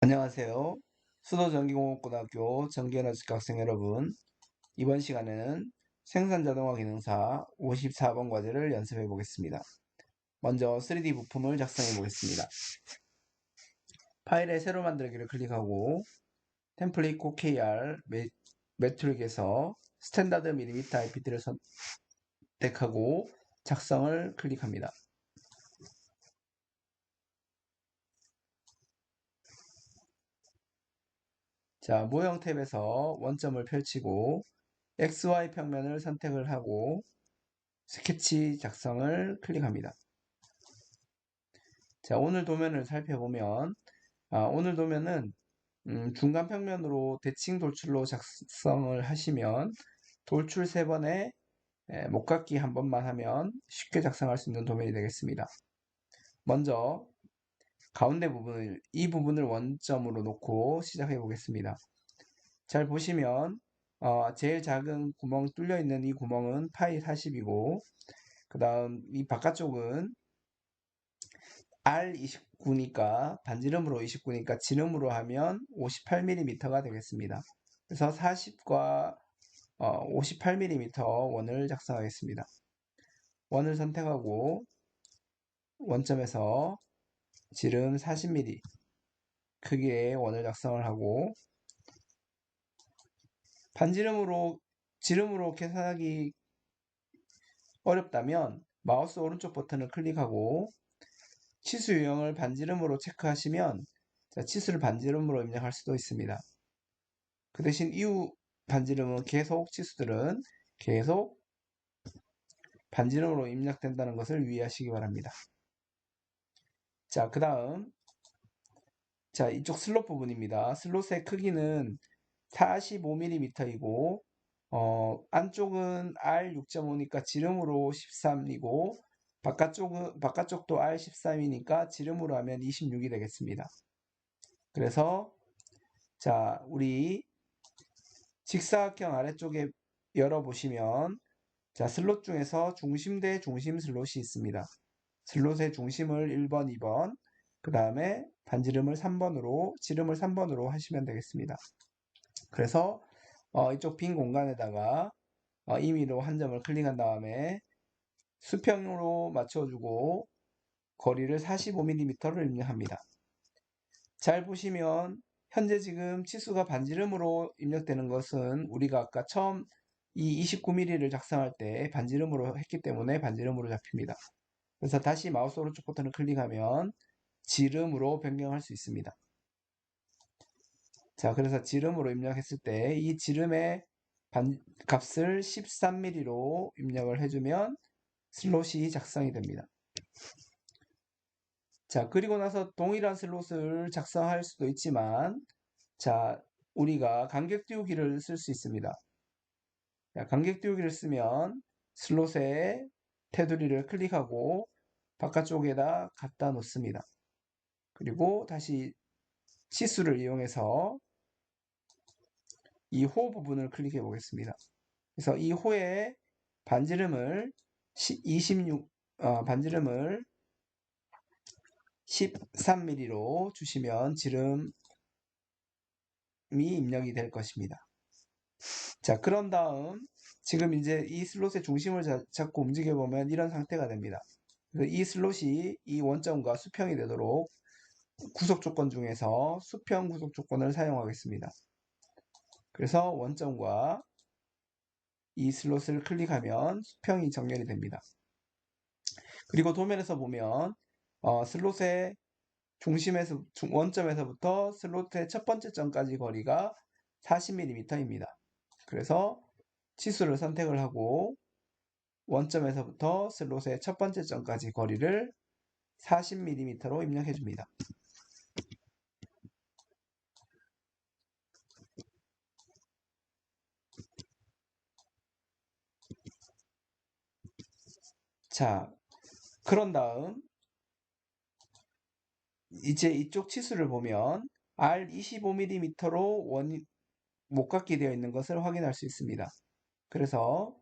안녕하세요. 수도전기공업고등학교 전기에너지과 학생 여러분, 이번 시간에는 생산자동화 기능사 54번 과제를 연습해 보겠습니다. 먼저 3D 부품을 작성해 보겠습니다. 파일에 새로 만들기를 클릭하고 템플릿 코 KR 매트릭에서 스탠다드 밀리미터 IPT를 선택하고 작성을 클릭합니다. 자, 모형 탭에서 원점을 펼치고 XY 평면을 선택을 하고 스케치 작성을 클릭합니다. 자, 오늘 도면을 살펴보면 오늘 도면은 중간 평면으로 대칭 돌출로 작성을 하시면 돌출 3번에 목깎기 한 번만 하면 쉽게 작성할 수 있는 도면이 되겠습니다. 먼저 가운데 부분을 이 부분을 원점으로 놓고 시작해 보겠습니다. 잘 보시면 제일 작은 구멍 뚫려 있는 이 구멍은 파이 40이고 그 다음 이 바깥쪽은 R29니까 반지름으로 29니까 지름으로 하면 58mm가 되겠습니다. 그래서 40과 58mm 원을 작성하겠습니다. 원을 선택하고 원점에서 지름 40mm 크기의 원을 작성을 하고 지름으로 계산하기 어렵다면 마우스 오른쪽 버튼을 클릭하고 치수 유형을 반지름으로 체크하시면 치수를 반지름으로 입력할 수도 있습니다. 그 대신 이후 반지름은 치수들은 계속 반지름으로 입력된다는 것을 유의하시기 바랍니다. 자, 그 다음 자, 이쪽 슬롯 부분입니다. 슬롯의 크기는 45mm이고 안쪽은 R6.5니까 지름으로 13이고 바깥쪽도 R13이니까 지름으로 하면 26이 되겠습니다. 그래서 자, 우리 직사각형 아래쪽에 열어보시면 자, 슬롯 중에서 중심 대 중심 슬롯이 있습니다. 슬롯의 중심을 1번, 2번, 그 다음에 반지름을 3번으로, 지름을 3번으로 하시면 되겠습니다. 그래서 이쪽 빈 공간에다가 임의로 한 점을 클릭한 다음에 수평으로 맞춰주고 거리를 45mm를 입력합니다. 잘 보시면 현재 지금 치수가 반지름으로 입력되는 것은 우리가 아까 처음 이 29mm를 작성할 때 반지름으로 했기 때문에 반지름으로 잡힙니다. 그래서 다시 마우스 오른쪽 버튼을 클릭하면 지름으로 변경할 수 있습니다. 자, 그래서 지름으로 입력했을 때 이 지름의 값을 13mm로 입력을 해주면 슬롯이 작성이 됩니다. 자, 그리고 나서 동일한 슬롯을 작성할 수도 있지만 자, 우리가 간격 띄우기를 쓸 수 있습니다. 자, 간격 띄우기를 쓰면 슬롯에 테두리를 클릭하고 바깥쪽에다 갖다 놓습니다. 그리고 다시 치수를 이용해서 이 호 부분을 클릭해 보겠습니다. 그래서 이 호의 반지름을 13mm로 주시면 지름이 입력이 될 것입니다. 자, 그런 다음 지금 이제 이 슬롯의 중심을 잡고 움직여 보면 이런 상태가 됩니다. 그래서 이 슬롯이 이 원점과 수평이 되도록 구속 조건 중에서 수평 구속 조건을 사용하겠습니다. 그래서 원점과 이 슬롯을 클릭하면 수평이 정렬이 됩니다. 그리고 도면에서 보면 슬롯의 원점에서부터 슬롯의 첫 번째 점까지 거리가 40mm입니다. 그래서 치수를 선택을 하고 원점에서부터 슬롯의 첫 번째 점까지 거리를 40mm로 입력해 줍니다. 자, 그런 다음 이제 이쪽 치수를 보면 R25mm로 목깎이 되어 있는 것을 확인할 수 있습니다. 그래서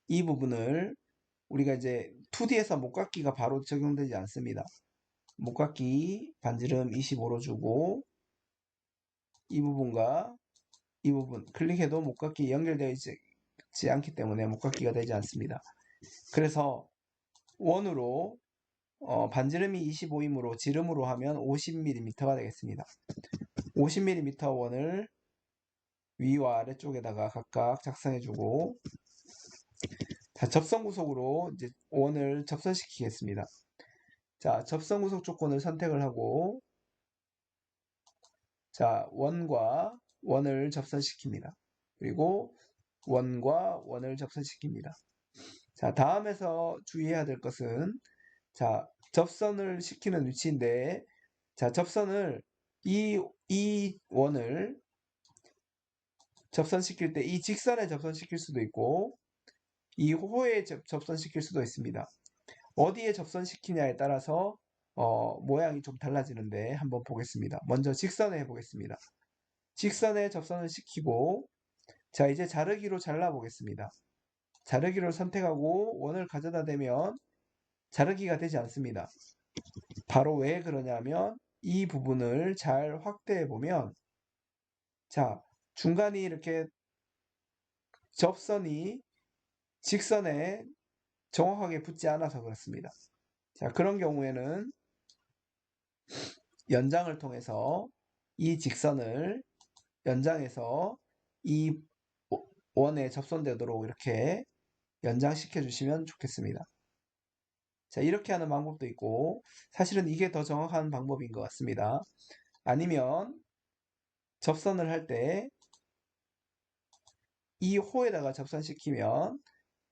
이 부분을 우리가 이제 2D에서 목깎이가 바로 적용되지 않습니다. 목깎이 반지름 25로 주고 이 부분과 이 부분 클릭해도 목깎이 연결되어 있지 않기 때문에 목깎이가 되지 않습니다. 그래서 원으로 반지름이 25이므로 지름으로 하면 50mm가 되겠습니다. 50mm 원을 위와 아래쪽에다가 각각 작성해주고 자, 접선 구속으로 이제 원을 접선시키겠습니다. 자, 접선 구속 조건을 선택을 하고 자, 원과 원을 접선시킵니다. 그리고 원과 원을 접선시킵니다. 자, 다음에서 주의해야 될 것은 자, 접선을 시키는 위치인데 자, 접선을 이 원을 접선시킬 때 이 직선에 접선시킬 수도 있고 이 호에 접선시킬 수도 있습니다. 어디에 접선시키냐에 따라서 모양이 좀 달라지는데 한번 보겠습니다. 먼저 직선에 해보겠습니다. 직선에 접선을 시키고 자 이제 자르기로 잘라 보겠습니다. 자르기를 선택하고 원을 가져다 대면 자르기가 되지 않습니다. 바로 왜 그러냐면 이 부분을 잘 확대해 보면 자 중간이 이렇게 접선이 직선에 정확하게 붙지 않아서 그렇습니다. 자 그런 경우에는 연장을 통해서 이 직선을 연장해서 이 원에 접선되도록 이렇게 연장시켜 주시면 좋겠습니다. 자, 이렇게 하는 방법도 있고, 사실은 이게 더 정확한 방법인 것 같습니다. 아니면 접선을 할 때 이 호에다가 접선시키면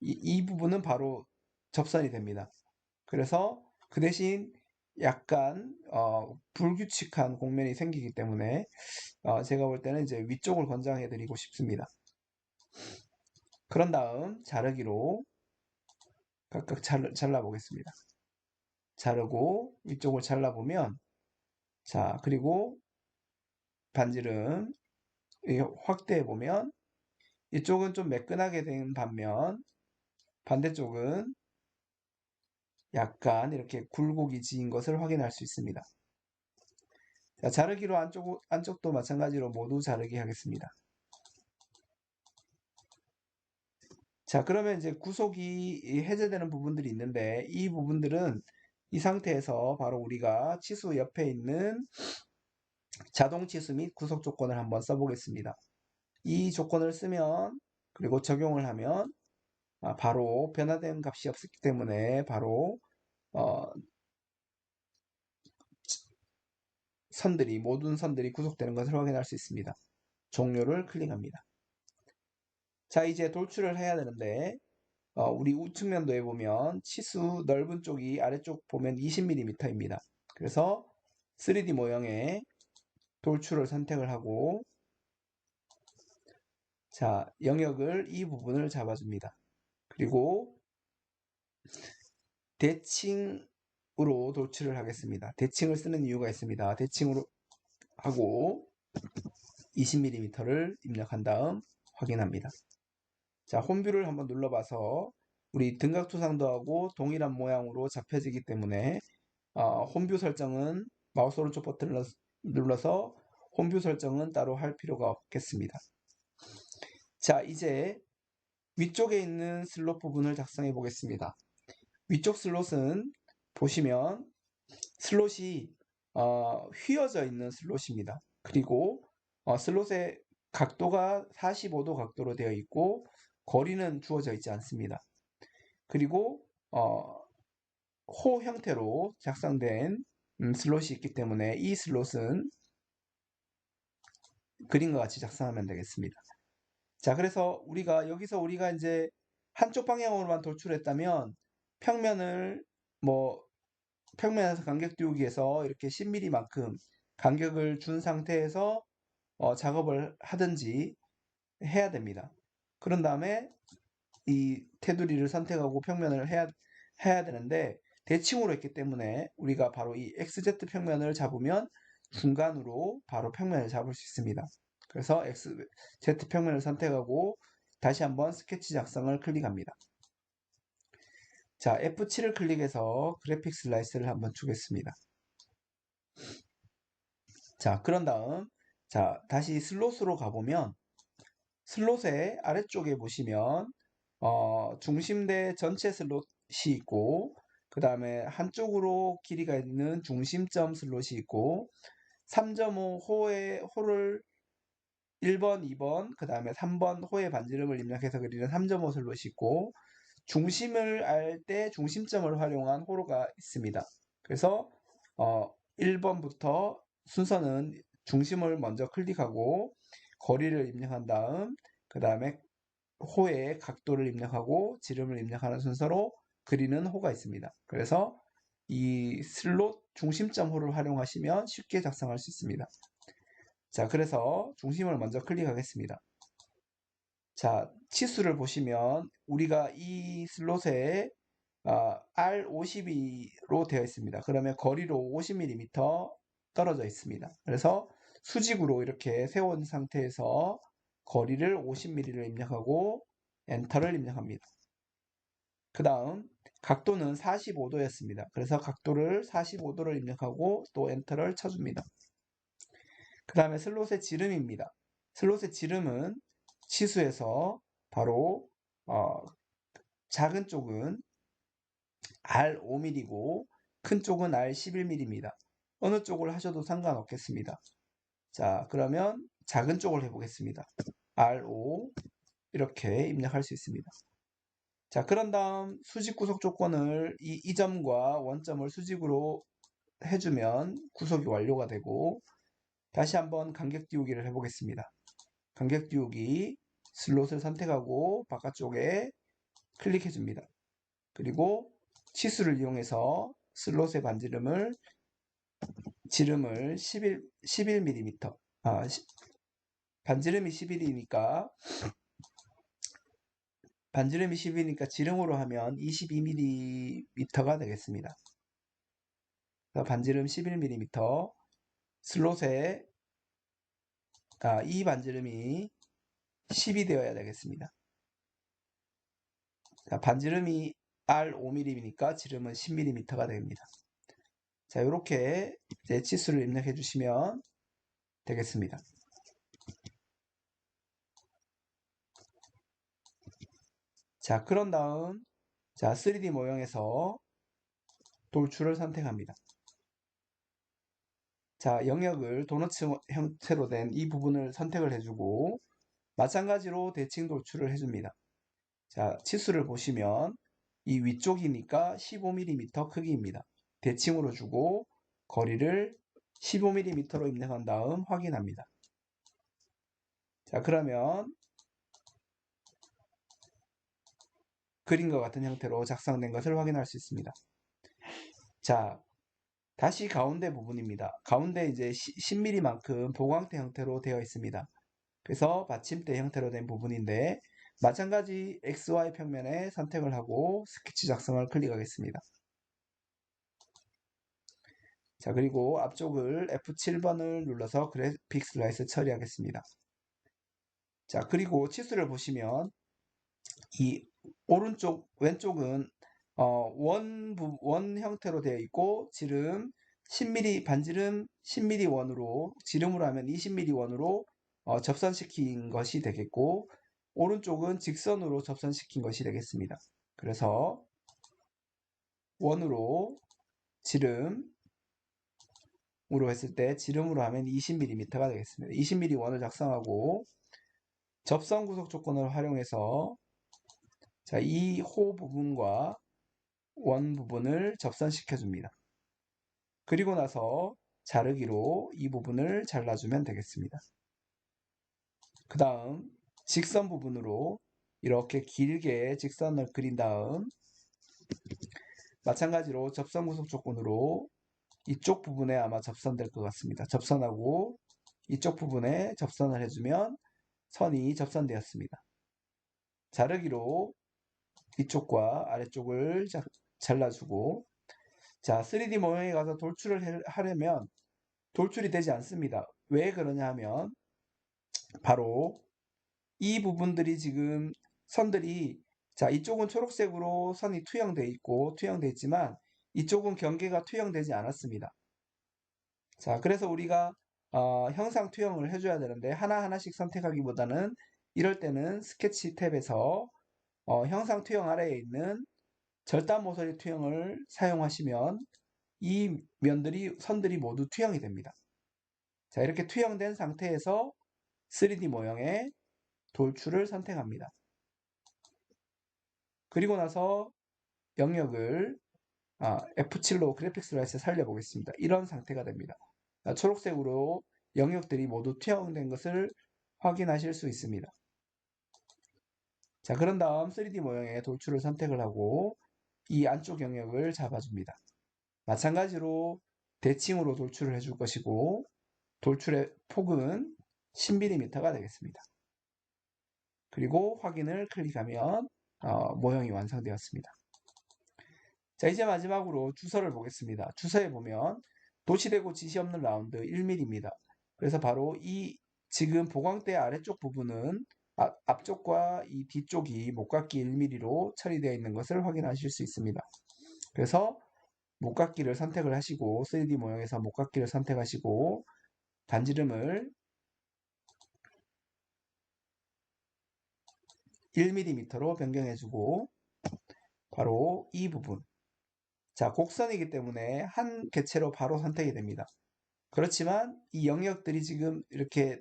이 부분은 바로 접선이 됩니다. 그래서 그 대신 약간 불규칙한 곡면이 생기기 때문에 제가 볼 때는 이제 위쪽을 권장해 드리고 싶습니다. 그런 다음 자르기로 각각 잘라 보겠습니다. 자르고 위쪽을 잘라보면 자 그리고 반지름 확대해 보면 이쪽은 좀 매끈하게 된 반면 반대쪽은 약간 이렇게 굴곡이 지인 것을 확인할 수 있습니다. 자, 자르기로 안쪽도 마찬가지로 모두 자르기 하겠습니다. 자, 그러면 이제 구속이 해제되는 부분들이 있는데 이 부분들은 이 상태에서 바로 우리가 치수 옆에 있는 자동 치수 및 구속 조건을 한번 써보겠습니다. 이 조건을 쓰면 그리고 적용을 하면 바로 변화된 값이 없기 때문에 바로 모든 선들이 구속되는 것을 확인할 수 있습니다. 종료를 클릭합니다. 자 이제 돌출을 해야 되는데 우리 우측면도에 보면 치수 넓은 쪽이 아래쪽 보면 20mm입니다. 그래서 3D 모형에 돌출을 선택을 하고 자 영역을 이 부분을 잡아줍니다. 그리고 대칭으로 돌출을 하겠습니다. 대칭을 쓰는 이유가 있습니다. 대칭으로 하고 20mm를 입력한 다음 확인합니다. 자, 홈뷰를 한번 눌러봐서 우리 등각투상도 하고 동일한 모양으로 잡혀지기 때문에 홈뷰 설정은 마우스 오른쪽 버튼을 눌러서 홈뷰 설정은 따로 할 필요가 없겠습니다. 자, 이제 위쪽에 있는 슬롯 부분을 작성해 보겠습니다. 위쪽 슬롯은 보시면 슬롯이 휘어져 있는 슬롯입니다. 그리고 슬롯의 각도가 45도 각도로 되어 있고 거리는 주어져 있지 않습니다. 그리고 호 형태로 작성된 슬롯이 있기 때문에 이 슬롯은 그림과 같이 작성하면 되겠습니다. 자, 그래서 여기서 우리가 이제 한쪽 방향으로만 돌출했다면 평면을 평면에서 간격 띄우기에서 이렇게 10mm만큼 간격을 준 상태에서 작업을 하든지 해야 됩니다. 그런 다음에 이 테두리를 선택하고 평면을 해야 되는데 대칭으로 했기 때문에 우리가 바로 이 XZ 평면을 잡으면 중간으로 바로 평면을 잡을 수 있습니다. 그래서 XZ 평면을 선택하고 다시 한번 스케치 작성을 클릭합니다. 자, F7을 클릭해서 그래픽 슬라이스를 한번 주겠습니다. 자, 그런 다음, 자, 다시 슬롯으로 가보면, 슬롯의 아래쪽에 보시면, 중심대 전체 슬롯이 있고, 그 다음에 한쪽으로 길이가 있는 중심점 슬롯이 있고, 3.5 호를 1번, 2번, 그 다음에 3번 호의 반지름을 입력해서 그리는 3.5 슬롯이 있고, 중심을 알 때 중심점을 활용한 호로가 있습니다. 그래서 1번부터 순서는 중심을 먼저 클릭하고 거리를 입력한 다음 그 다음에 호의 각도를 입력하고 지름을 입력하는 순서로 그리는 호가 있습니다. 그래서 이 슬롯 중심점 호를 활용하시면 쉽게 작성할 수 있습니다. 자, 그래서 중심을 먼저 클릭하겠습니다. 자, 치수를 보시면 우리가 이 슬롯에 R52로 되어 있습니다. 그러면 거리로 50mm 떨어져 있습니다. 그래서 수직으로 이렇게 세운 상태에서 거리를 50mm를 입력하고 엔터를 입력합니다. 그 다음 각도는 45도였습니다. 그래서 각도를 45도를 입력하고 또 엔터를 쳐줍니다. 그 다음에 슬롯의 지름입니다. 슬롯의 지름은 치수에서 바로 작은 쪽은 R 5mm이고 큰 쪽은 R 11mm입니다. 어느 쪽을 하셔도 상관없겠습니다. 자, 그러면 작은 쪽을 해보겠습니다. R5 이렇게 입력할 수 있습니다. 자, 그런 다음 수직 구속 조건을 이 점과 원점을 수직으로 해주면 구속이 완료가 되고 다시 한번 간격 띄우기를 해보겠습니다. 간격 띄우기 슬롯을 선택하고 바깥쪽에 클릭해 줍니다. 그리고 치수를 이용해서 슬롯의 지름을 11mm, 반지름이 11이니까, 반지름이 10이니까 지름으로 하면 22mm가 되겠습니다. 반지름 11mm, 슬롯에, 이 반지름이 10이 되어야 되겠습니다. 자, 반지름이 R 5mm이니까 지름은 10mm가 됩니다. 자, 이렇게 이제 치수를 입력해 주시면 되겠습니다. 자, 그런 다음, 자, 3D 모형에서 돌출을 선택합니다. 자, 영역을 도너츠 형태로 된 이 부분을 선택을 해주고, 마찬가지로 대칭 돌출을 해줍니다. 자, 치수를 보시면 이 위쪽이니까 15mm 크기입니다. 대칭으로 주고, 거리를 15mm로 입력한 다음 확인합니다. 자, 그러면 그림과 같은 형태로 작성된 것을 확인할 수 있습니다. 자, 다시 가운데 부분입니다. 가운데 이제 10mm만큼 보강대 형태로 되어 있습니다. 그래서 받침대 형태로 된 부분인데 마찬가지 XY 평면에 선택을 하고 스케치 작성을 클릭하겠습니다. 자, 그리고 앞쪽을 F7번을 눌러서 그래픽 슬라이스 처리하겠습니다. 자, 그리고 치수를 보시면 이 오른쪽, 왼쪽은 원 형태로 되어 있고 지름 10mm, 반지름 10mm 원으로 지름으로 하면 20mm 원으로 접선시킨 것이 되겠고 오른쪽은 직선으로 접선시킨 것이 되겠습니다. 그래서 원으로 지름으로 했을 때 지름으로 하면 20mm가 되겠습니다. 20mm 원을 작성하고 접선 구속 조건을 활용해서 자, 이 호 부분과 원 부분을 접선시켜 줍니다. 그리고 나서 자르기로 이 부분을 잘라주면 되겠습니다. 그 다음 직선 부분으로 이렇게 길게 직선을 그린 다음 마찬가지로 접선 구속 조건으로 이쪽 부분에 아마 접선될 것 같습니다. 접선하고 이쪽 부분에 접선을 해주면 선이 접선되었습니다. 자르기로 이쪽과 아래쪽을 잘라주고 자, 3D 모형에 가서 돌출을 하려면 돌출이 되지 않습니다. 왜 그러냐 하면 바로 이 부분들이 지금 선들이 자, 이쪽은 초록색으로 선이 투영되어 있고 투영되어 있지만 이쪽은 경계가 투영되지 않았습니다. 자, 그래서 우리가 형상 투영을 해줘야 되는데 하나하나씩 선택하기보다는 이럴 때는 스케치 탭에서 형상 투영 아래에 있는 절단 모서리 투영을 사용하시면 이 선들이 모두 투영이 됩니다. 자, 이렇게 투영된 상태에서 3D 모형의 돌출을 선택합니다. 그리고 나서 영역을 F7로 그래픽 슬라이스에 살려보겠습니다. 이런 상태가 됩니다. 초록색으로 영역들이 모두 투영된 것을 확인하실 수 있습니다. 자, 그런 다음 3D 모형의 돌출을 선택을 하고 이 안쪽 영역을 잡아줍니다. 마찬가지로 대칭으로 돌출을 해줄 것이고 돌출의 폭은 10mm가 되겠습니다. 그리고 확인을 클릭하면 모형이 완성되었습니다. 자, 이제 마지막으로 주서를 보겠습니다. 주서에 보면 도치되고 지시 없는 라운드 1mm입니다. 그래서 바로 이 지금 보광대 아래쪽 부분은 앞쪽과 이 뒤쪽이 목깎이 1mm로 처리되어 있는 것을 확인하실 수 있습니다. 그래서 목깎이를 선택을 하시고 3D 모형에서 목깎이를 선택하시고 반지름을 1mm로 변경해주고 바로 이 부분. 자, 곡선이기 때문에 한 개체로 바로 선택이 됩니다. 그렇지만 이 영역들이 지금 이렇게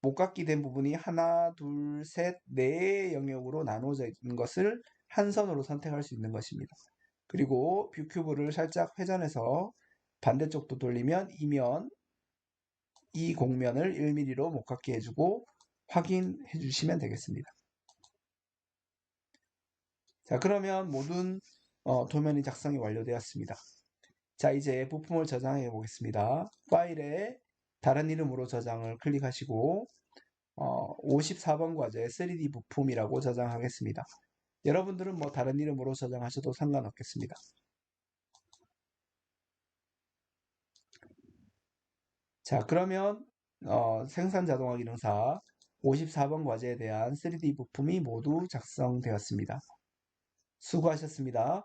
목깎이 된 부분이 하나, 둘, 셋, 네 영역으로 나누어져 있는 것을 한 선으로 선택할 수 있는 것입니다. 그리고 뷰 큐브를 살짝 회전해서 반대쪽도 돌리면 이 곡면을 1mm로 목깎이 해주고 확인해 주시면 되겠습니다. 자, 그러면 모든 도면이 작성이 완료되었습니다. 자, 이제 부품을 저장해 보겠습니다. 파일에 다른 이름으로 저장을 클릭하시고 54번 과제 3D 부품이라고 저장하겠습니다. 여러분들은 뭐 다른 이름으로 저장하셔도 상관없겠습니다. 자, 그러면 생산 자동화 기능사 54번 과제에 대한 3D 부품이 모두 작성되었습니다. 수고하셨습니다.